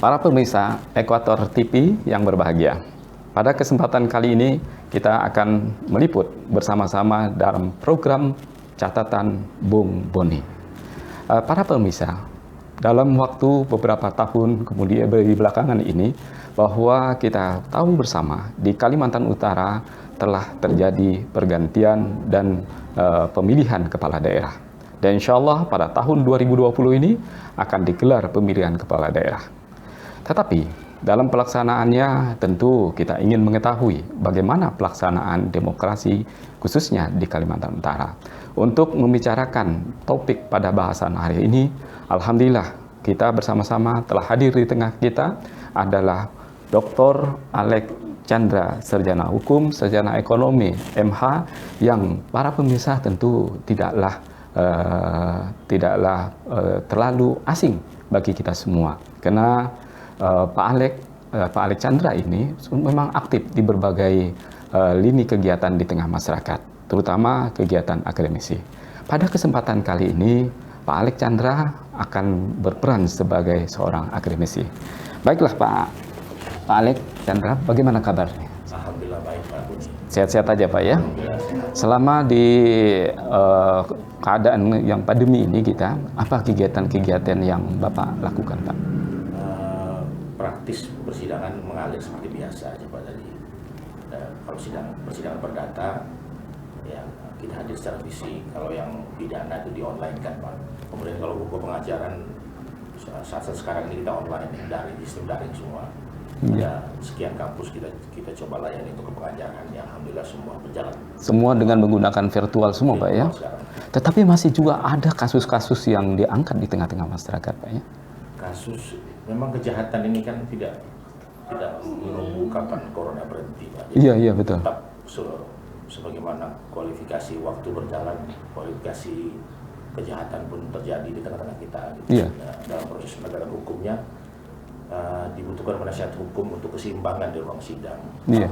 Para pemirsa Ekuator TV yang berbahagia, pada kesempatan kali ini kita akan meliput bersama-sama dalam program catatan Bung Boni. Para pemirsa, dalam waktu beberapa tahun kemudian di belakangan ini, bahwa kita tahu bersama di Kalimantan Utara telah terjadi pergantian dan pemilihan kepala daerah. Dan insya Allah pada tahun 2020 ini akan digelar pemilihan kepala daerah. Tetapi dalam pelaksanaannya tentu kita ingin mengetahui bagaimana pelaksanaan demokrasi khususnya di Kalimantan Utara. Untuk membicarakan topik pada bahasan hari ini, alhamdulillah kita bersama-sama telah hadir di tengah kita adalah Dr. Alex Chandra, Sarjana Hukum, Sarjana Ekonomi, MH, yang para pemirsa tentu tidaklah terlalu asing bagi kita semua. Karena Pak Alex Chandra ini memang aktif di berbagai lini kegiatan di tengah masyarakat, terutama kegiatan akademisi. Pada kesempatan kali ini, Pak Alex Chandra akan berperan sebagai seorang akademisi. Baiklah Pak Alex Chandra, bagaimana kabarnya? Alhamdulillah baik Pak Buni. Sehat-sehat aja Pak ya? Selama di keadaan yang pandemi ini apa kegiatan-kegiatan yang Bapak lakukan Pak? Praktis persidangan mengalir seperti biasa aja Pak tadi. Kalau persidangan perdata ya kita hadir secara fisik, kalau yang pidana itu di online kan Pak. Kemudian kalau buku pengajaran saat sekarang ini kita online, sistem daring semua. Ada sekian kampus kita coba layani untuk pengajaran, ya alhamdulillah semua berjalan. Semua dengan menggunakan virtual semua Pak ya? Sekarang. Tetapi masih juga ada kasus-kasus yang diangkat di tengah-tengah masyarakat Pak ya? Kasus memang kejahatan ini kan tidak menunggu kapan corona berhenti Pak. Iya betul. Tetap sebagaimana kualifikasi waktu berjalan, kualifikasi kejahatan pun terjadi di tengah-tengah kita. Gitu. Iya. Nah, dalam proses penegakan hukumnya dibutuhkan penasihat hukum untuk keseimbangan di ruang sidang. Iya.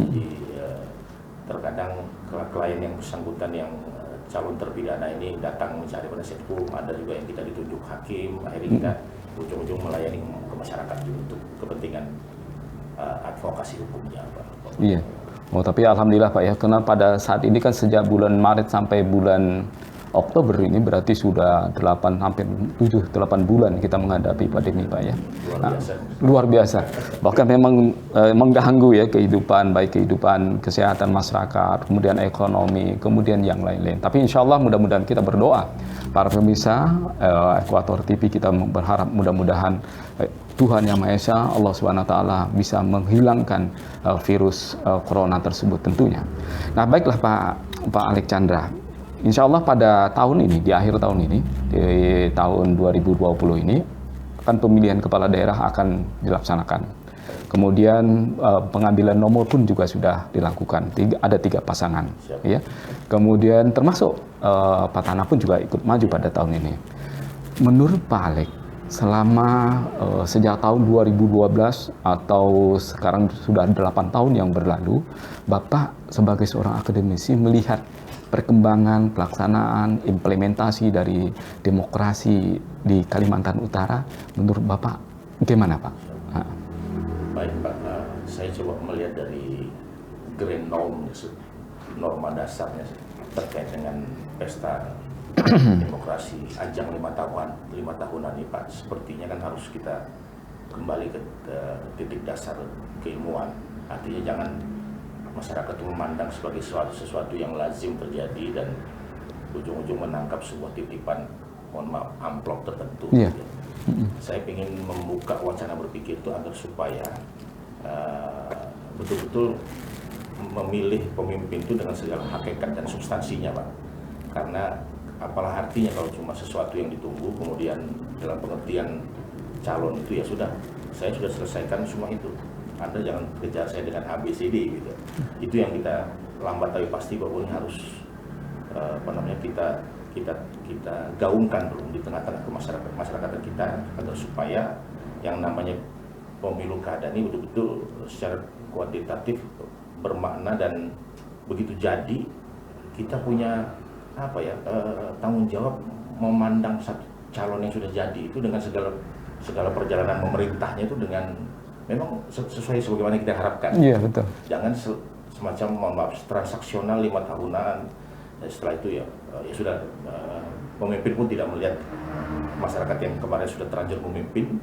Jadi terkadang klien yang bersangkutan yang calon terpidana ini datang mencari penasihat hukum, ada juga yang kita ditunjuk hakim, akhirnya kita ujung-ujung melayani ke masyarakat untuk kepentingan advokasi hukumnya Pak. Iya. Oh tapi alhamdulillah Pak ya, karena pada saat ini kan sejak bulan Maret sampai bulan Oktober ini berarti sudah 7-8 bulan kita menghadapi pandemi Pak ya. Luar biasa. Bahkan memang mengganggu ya kehidupan, baik kehidupan kesehatan masyarakat, kemudian ekonomi, kemudian yang lain-lain. Tapi insya Allah mudah-mudahan kita berdoa. Para pemirsa Ekuator TV kita berharap mudah-mudahan Tuhan Yang Maha Esa, Allah Subhanahu wa Ta'ala bisa menghilangkan virus corona tersebut tentunya. Nah baiklah Pak Alex Chandra. Insya Allah pada tahun ini, di akhir tahun ini, di tahun 2020 ini, akan pemilihan kepala daerah akan dilaksanakan. Kemudian pengambilan nomor pun juga sudah dilakukan. Ada 3 pasangan. Ya. Kemudian termasuk Pak Tana pun juga ikut maju pada tahun ini. Menurut Pak Alex, selama sejak tahun 2012 atau sekarang sudah 8 tahun yang berlalu, Bapak sebagai seorang akademisi melihat perkembangan, pelaksanaan, implementasi dari demokrasi di Kalimantan Utara, menurut Bapak bagaimana Pak? Baik Pak, saya coba melihat dari grand norma dasarnya terkait dengan pesta demokrasi ajang 5 tahunan ini Pak. Sepertinya kan harus kita kembali ke titik dasar keilmuan, artinya jangan masyarakat itu memandang sebagai sesuatu yang lazim terjadi dan ujung-ujung menangkap sebuah titipan, mohon maaf, amplop tertentu. Yeah. Saya ingin membuka wacana berpikir itu agar supaya betul-betul memilih pemimpin itu dengan segala hakikat dan substansinya Pak. Karena apalah artinya kalau cuma sesuatu yang ditunggu, kemudian dalam pengertian calon itu ya sudah, saya sudah selesaikan semua itu. Anda jangan kejar saya dengan ABCD gitu. Itu yang kita lambat tapi pasti bahwa ini harus kita gaungkan dulu di tengah-tengah masyarakat kita agar supaya yang namanya pemilu kada ini betul-betul secara kuantitatif bermakna dan begitu jadi kita punya tanggung jawab memandang satu calon yang sudah jadi itu dengan segala segala perjalanan pemerintahnya itu dengan memang sesuai sebagaimana kita harapkan. Iya, betul. Jangan semacam mohon maaf transaksional 5 tahunan, dan setelah itu ya sudah pemimpin pun tidak melihat masyarakat yang kemarin sudah terlanjur memimpin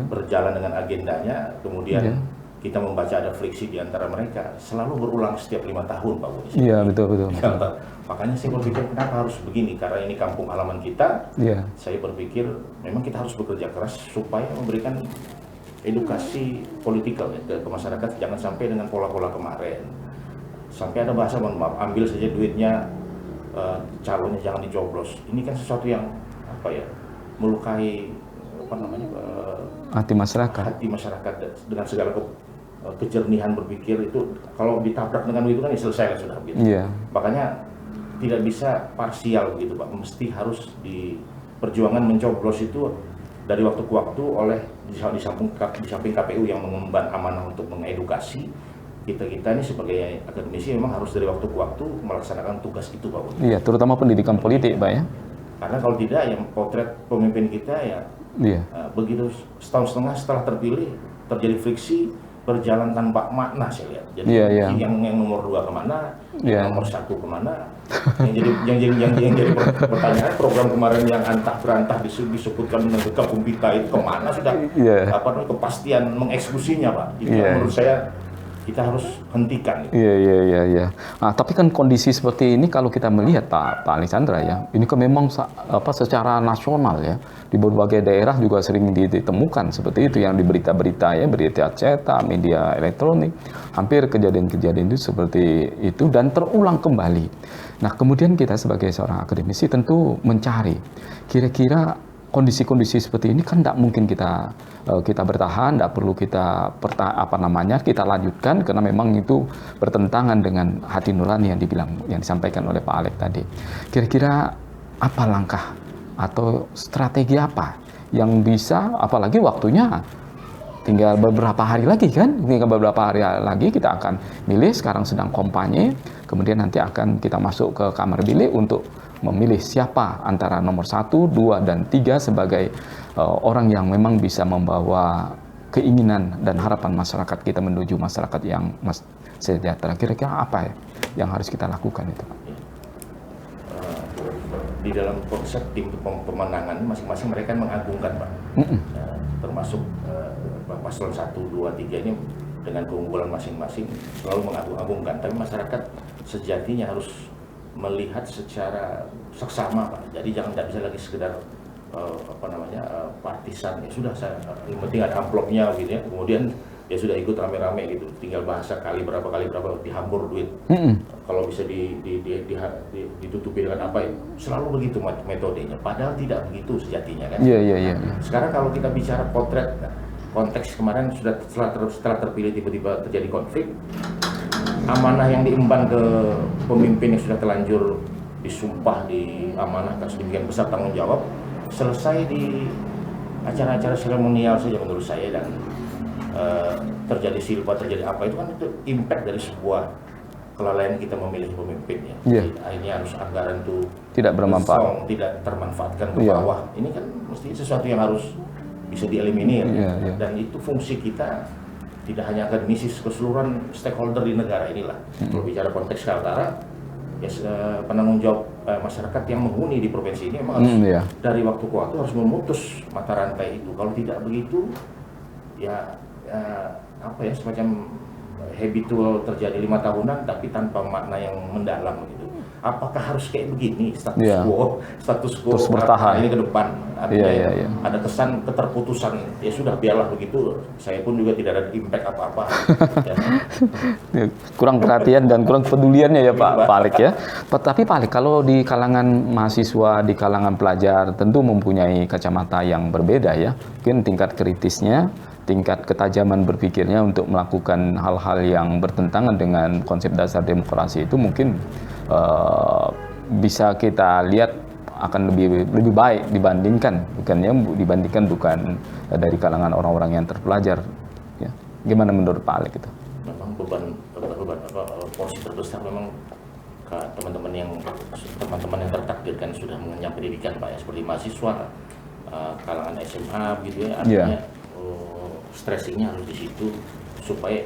berjalan dengan agendanya, kemudian kita membaca ada friksi di antara mereka, selalu berulang setiap 5 tahun, Pak Budi. Iya, betul. Makanya saya berpikir kenapa harus begini, karena ini kampung halaman kita. Saya berpikir memang kita harus bekerja keras supaya memberikan edukasi politikal ke masyarakat, jangan sampai dengan pola-pola kemarin. Sampai ada bahasa, mohon maaf, ambil saja duitnya, calonnya jangan dicoblos. Ini kan sesuatu yang melukai hati masyarakat dengan segala kejernihan berpikir itu. Kalau ditabrak dengan itu kan selesai sudah begitu. Makanya tidak bisa parsial begitu, Pak. Mesti harus di perjuangan mencoblos itu dari waktu ke waktu oleh di samping KPU yang mengemban amanah untuk mengedukasi. Kita ini sebagai akademisi memang harus dari waktu ke waktu melaksanakan tugas itu, Pak. Iya, terutama pendidikan politik, Pak ya. Karena kalau tidak, yang potret pemimpin kita begitu setahun setengah setelah terpilih terjadi friksi, berjalan tanpa makna saya lihat. Jadi yang nomor 2 kemana, yang nomor 1 kemana, yang jadi pertanyaan program kemarin yang antah berantah disebutkan dengan Gabung Kita itu kemana sudah kepastian mengeksekusinya, Pak. Itu menurut saya kita harus hentikan. Iya. Nah, tapi kan kondisi seperti ini kalau kita melihat Pak Alexandra ya, ini kan memang secara nasional ya, di berbagai daerah juga sering ditemukan seperti itu yang di berita-berita ya, berita cetak, media elektronik, hampir kejadian-kejadian itu seperti itu dan terulang kembali. Nah, kemudian kita sebagai seorang akademisi tentu mencari kira-kira kondisi-kondisi seperti ini kan tidak mungkin kita bertahan, tidak perlu kita kita lanjutkan karena memang itu bertentangan dengan hati nurani yang disampaikan oleh Pak Alex tadi. Kira-kira apa langkah atau strategi apa yang bisa, apalagi waktunya tinggal beberapa hari lagi kan, kita akan milih, sekarang sedang kampanye, kemudian nanti akan kita masuk ke kamar bilik untuk memilih siapa antara nomor 1, 2, dan 3 sebagai orang yang memang bisa membawa keinginan dan harapan masyarakat kita menuju masyarakat yang sejahtera. Kira-kira apa ya yang harus kita lakukan itu, Pak? Di dalam konsep tim pemenangan masing-masing mereka mengagungkan, Pak. Termasuk paslon 1, 2, 3 ini dengan keunggulan masing-masing selalu mengagung-agungkan. Tapi masyarakat sejatinya harus melihat secara seksama, Pak. Jadi tidak bisa lagi sekedar partisan. Ya sudah, yang penting ada amplopnya gitu ya. Kemudian ya sudah ikut rame-rame gitu. Tinggal bahasa kali berapa dihambur duit. Kalau bisa ditutupi dengan apa ya? Selalu begitu metodenya. Padahal tidak begitu sejatinya kan. Iya. Sekarang kalau kita bicara potret konteks kemarin setelah terpilih tiba-tiba terjadi konflik. Amanah yang diemban ke pemimpin yang sudah terlanjur disumpah, diamanahkan sedemikian besar tanggung jawab, selesai di acara-acara seremonial saja menurut saya, dan terjadi silpa, terjadi apa, itu kan itu impact dari sebuah kelalaian kita memilih pemimpin ya. Akhirnya harus anggaran itu tidak bermanfaat, tidak termanfaatkan ke bawah. Ini kan mesti sesuatu yang harus bisa dieliminir, dan itu fungsi kita. Tidak hanya akademisi, keseluruhan stakeholder di negara inilah. Kalau bicara konteks Kaltara, ya penanggung jawab masyarakat yang menghuni di provinsi ini memang harus dari waktu ke waktu harus memutus mata rantai itu. Kalau tidak begitu, semacam habitual terjadi 5 tahunan tapi tanpa makna yang mendalam gitu. Apakah harus kayak begini status quo terus bertahan ini ke depan? Artinya ada kesan keterputusan. Ya sudah, biarlah begitu. Saya pun juga tidak ada impact apa-apa. Kurang perhatian dan kurang kepeduliannya ya Pak Alex ya. Tapi Pak Alex, kalau di kalangan mahasiswa, di kalangan pelajar tentu mempunyai kacamata yang berbeda ya. Mungkin tingkat kritisnya, tingkat ketajaman berpikirnya untuk melakukan hal-hal yang bertentangan dengan konsep dasar demokrasi itu mungkin bisa kita lihat akan lebih baik dibandingkan bukan dari kalangan orang-orang yang terpelajar ya. Gimana menurut Pak Alex itu? Memang beban porsi terbesar memang teman-teman yang tertakdirkan sudah mengenyam pendidikan, Pak ya, seperti mahasiswa, kalangan SMA gitu ya, artinya stressingnya harus di situ supaya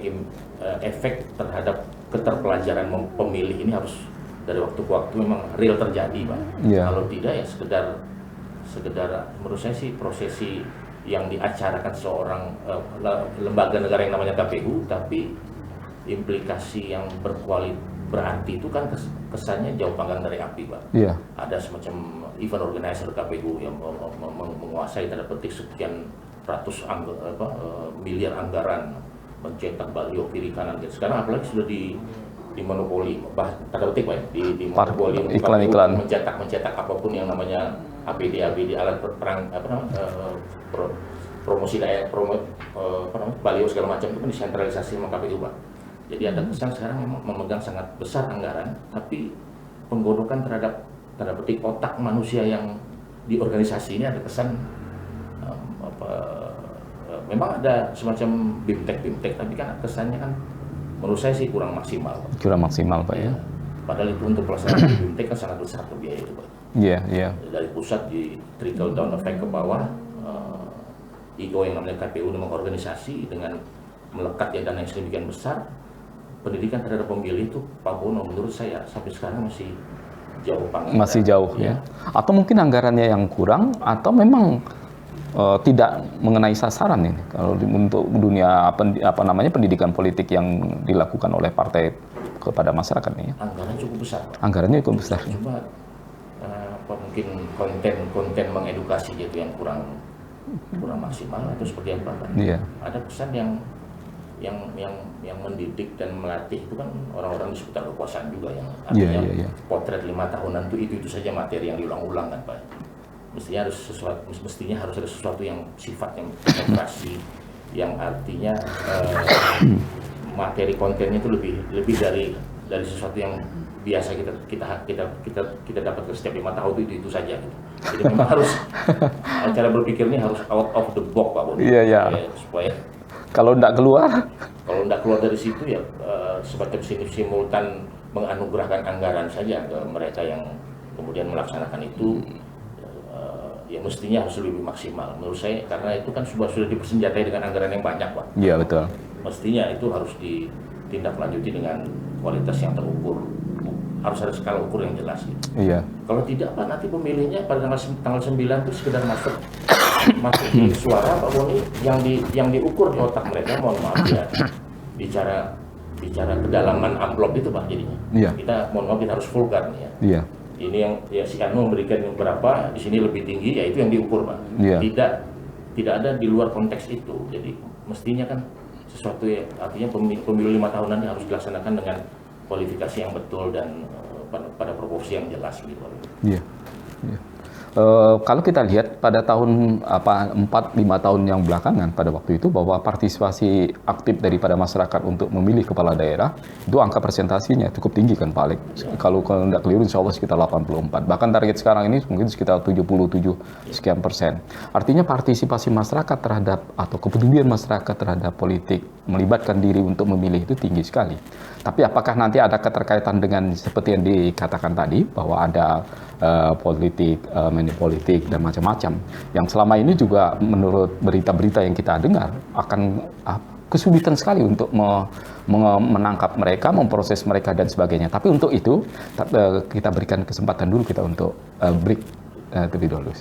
efek terhadap keterpelajaran pemilih ini harus dari waktu ke waktu memang real terjadi, Pak. Kalau tidak ya sekedar menurut saya sih prosesi yang diacarakan seorang lembaga negara yang namanya KPU, tapi implikasi yang berarti itu kan kesannya jauh panggang dari api, Pak. Ada semacam event organizer KPU yang menguasai tanda petik sekian ratus miliar anggaran, mencetak baliho kiri kanan. Sekarang apalagi sudah di monopoli, tanda petik Pak, di monopoli iklan-iklan, mencetak apapun yang namanya APD alat perang promosi daerah, baliho segala macam itu kan disentralisasi sama KPU, Pak. Jadi ada kesan sekarang memang memegang sangat besar anggaran, tapi penggodokan terhadap tanda petik otak manusia yang di organisasi ini ada kesan memang ada semacam bimtek, tapi kan kesannya kan menurut saya sih kurang maksimal. Kurang maksimal, Pak, ya. Padahal itu untuk pelaksanaan bimtek kan sangat besar biaya itu, Pak. Dari pusat di trickle down effect ke bawah, IO yang namanya KPU memang organisasi dengan melekat ya dana yang sedemikian besar. Pendidikan terhadap pemilih itu, Pak Bono, menurut saya sampai sekarang masih jauh panggang. Masih jauh, ya. Atau mungkin anggarannya yang kurang, atau memang tidak mengenai sasaran ini. Kalau untuk dunia pendidikan politik yang dilakukan oleh partai kepada masyarakat ini. Anggarannya cukup besar, Pak. Anggarannya cukup besar. Cuma mungkin konten mengedukasi itu yang kurang maksimal atau seperti apa, Pak? Ada pesan yang mendidik dan melatih itu kan orang-orang di seputar kekuasaan juga yang artinya potret 5 tahunan itu saja materi yang diulang-ulang kan, Pak. Mestinya harus ada sesuatu yang sifatnya demokrasi, yang artinya materi kontennya itu lebih dari sesuatu yang biasa kita dapatkan setiap 5 tahun itu saja gitu. Jadi memang harus cara berpikirnya harus out of the box, Pak Bono. Supaya kalau tidak keluar dari situ ya sebagai simultan menganugerahkan anggaran saja ke mereka yang kemudian melaksanakan itu. Ya mestinya harus lebih maksimal menurut saya, karena itu kan sudah dipersenjatai dengan anggaran yang banyak, Pak. Iya, betul. Mestinya itu harus ditindaklanjuti dengan kualitas yang terukur, harus ada skala ukur yang jelas gitu. Kalau tidak, Pak, nanti pemilihnya pada tanggal 9 itu sekedar masuk di suara, Pak Boni, yang diukur di otak mereka, mohon maaf ya, bicara kedalaman amplop itu, Pak, jadinya. Kita mohon maaf, kita harus vulgar nih ya. Ini yang ya si Anu memberikan yang berapa, di sini lebih tinggi, ya itu yang diukur, Pak. Tidak ada di luar konteks itu. Jadi mestinya kan sesuatu ya, artinya pemilu 5 tahunan ini harus dilaksanakan dengan kualifikasi yang betul dan pada proporsi yang jelas gitu. Kalau kita lihat pada tahun 4-5 tahun yang belakangan pada waktu itu, bahwa partisipasi aktif daripada masyarakat untuk memilih kepala daerah itu angka presentasinya cukup tinggi kan, Pak Alex. Kalau tidak keliru insya Allah sekitar 84. Bahkan target sekarang ini mungkin sekitar 77 sekian persen. Artinya partisipasi masyarakat terhadap atau kepedulian masyarakat terhadap politik, melibatkan diri untuk memilih itu tinggi sekali. Tapi apakah nanti ada keterkaitan dengan seperti yang dikatakan tadi, bahwa ada politik, politik dan macam-macam, yang selama ini juga menurut berita-berita yang kita dengar akan kesulitan sekali untuk menangkap mereka, memproses mereka dan sebagainya. Tapi untuk itu kita berikan kesempatan dulu kita untuk break terlebih dahulu.